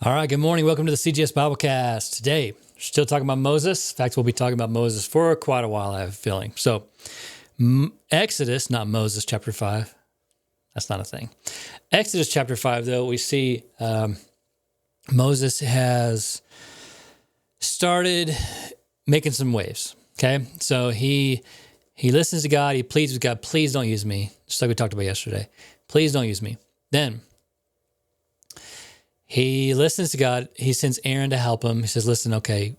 All right, good morning. Welcome to the CGS Biblecast. Today, we're still talking about Moses. In fact, we'll be talking about Moses for quite a while, I have a feeling. So, Exodus, not Moses, chapter 5. That's not a thing. Exodus chapter 5, though, we see Moses has started making some waves, okay? So he listens to God. He pleads with God, please don't use me, just like we talked about yesterday. Please don't use me. Then he listens to God. He sends Aaron to help him. He says, listen, okay,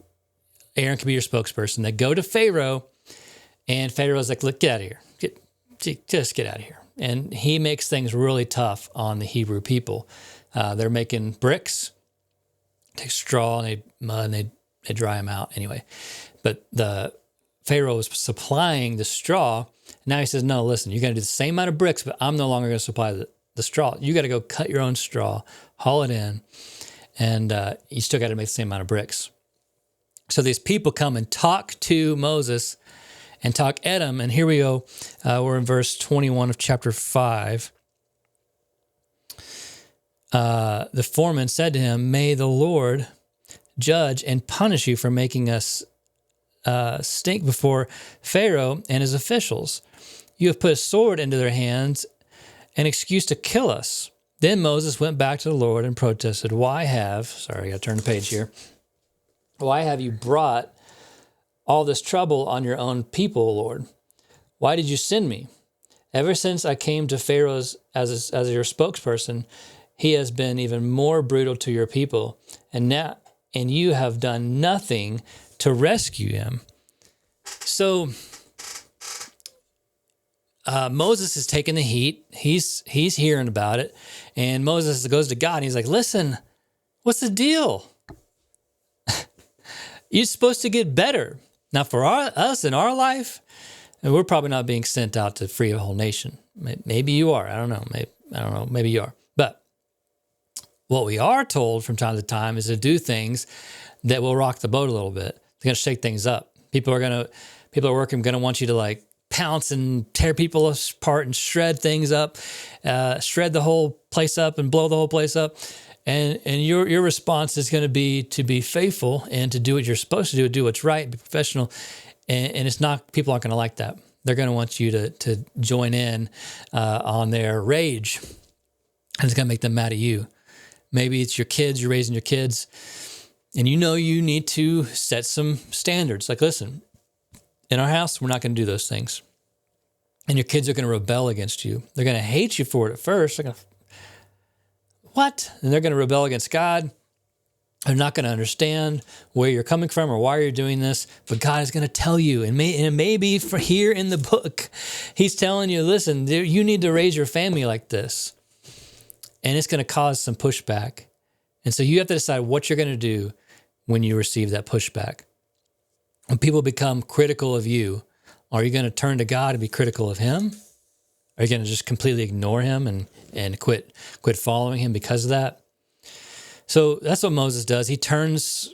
Aaron can be your spokesperson. They go to Pharaoh, and Pharaoh's like, look, get out of here. Just get out of here. And he makes things really tough on the Hebrew people. They're making bricks, take straw and mud, and they dry them out anyway. But the Pharaoh was supplying the straw. Now he says, no, listen, you're going to do the same amount of bricks, but I'm no longer going to supply the straw. You got to go cut your own straw, haul it in, and you still got to make the same amount of bricks. So these people come and talk to Moses and talk at him. And here we go. We're in verse 21 of chapter 5. The foreman said to him, may the Lord judge and punish you for making us stink before Pharaoh and his officials. You have put a sword into their hands, an excuse to kill us. Then Moses went back to the Lord and protested, I got to turn the page here. Why have you brought all this trouble on your own people, Lord? Why did you send me? Ever since I came to Pharaoh as your spokesperson, he has been even more brutal to your people, and you have done nothing to rescue him. So Moses is taking the heat. He's hearing about it. And Moses goes to God and he's like, listen, what's the deal? You're supposed to get better. Now for us in our life, and we're probably not being sent out to free a whole nation. Maybe you are. I don't know. Maybe you are. But what we are told from time to time is to do things that will rock the boat a little bit. They're going to shake things up. People at work are going to want you to like pounce and tear people apart and shred things up, shred the whole place up and blow the whole place up. And your response is going to be faithful and to do what you're supposed to do what's right, be professional. And it's not, people aren't going to like that. They're going to want you to join in on their rage. And it's going to make them mad at you. Maybe it's your kids, you're raising your kids, and you need to set some standards. Like, listen, in our house, we're not going to do those things. And your kids are going to rebel against you. They're going to hate you for it at first. They're going to, what? And they're going to rebel against God. They're not going to understand where you're coming from or why you're doing this. But God is going to tell you, and it may be for here in the book, he's telling you, listen, you need to raise your family like this. And it's going to cause some pushback. And so you have to decide what you're going to do when you receive that pushback. When people become critical of you, are you going to turn to God and be critical of him? Are you going to just completely ignore him and quit following him because of that? So that's what Moses does. He takes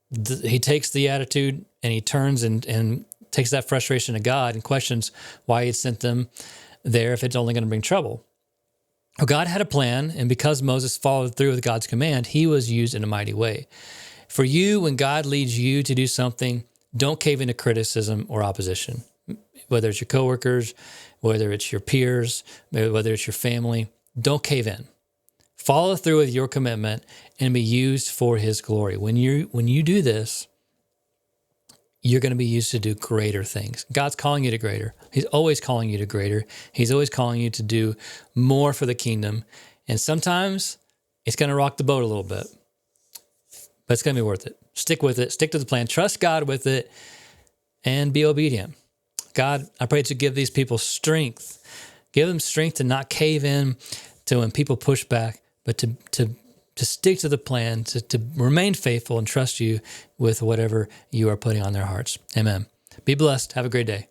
the attitude and he turns and takes that frustration to God and questions why he had sent them there if it's only going to bring trouble. Well, God had a plan, and because Moses followed through with God's command, he was used in a mighty way. For you, when God leads you to do something, don't cave into criticism or opposition, whether it's your coworkers, whether it's your peers, whether it's your family. Don't cave in. Follow through with your commitment and be used for his glory. When you do this, you're going to be used to do greater things. God's calling you to greater. He's always calling you to greater. He's always calling you to do more for the kingdom. And sometimes it's going to rock the boat a little bit, but it's going to be worth it. Stick with it. Stick to the plan. Trust God with it and be obedient. God, I pray to give these people strength. Give them strength to not cave in to when people push back, but to stick to the plan, to remain faithful and trust you with whatever you are putting on their hearts. Amen. Be blessed. Have a great day.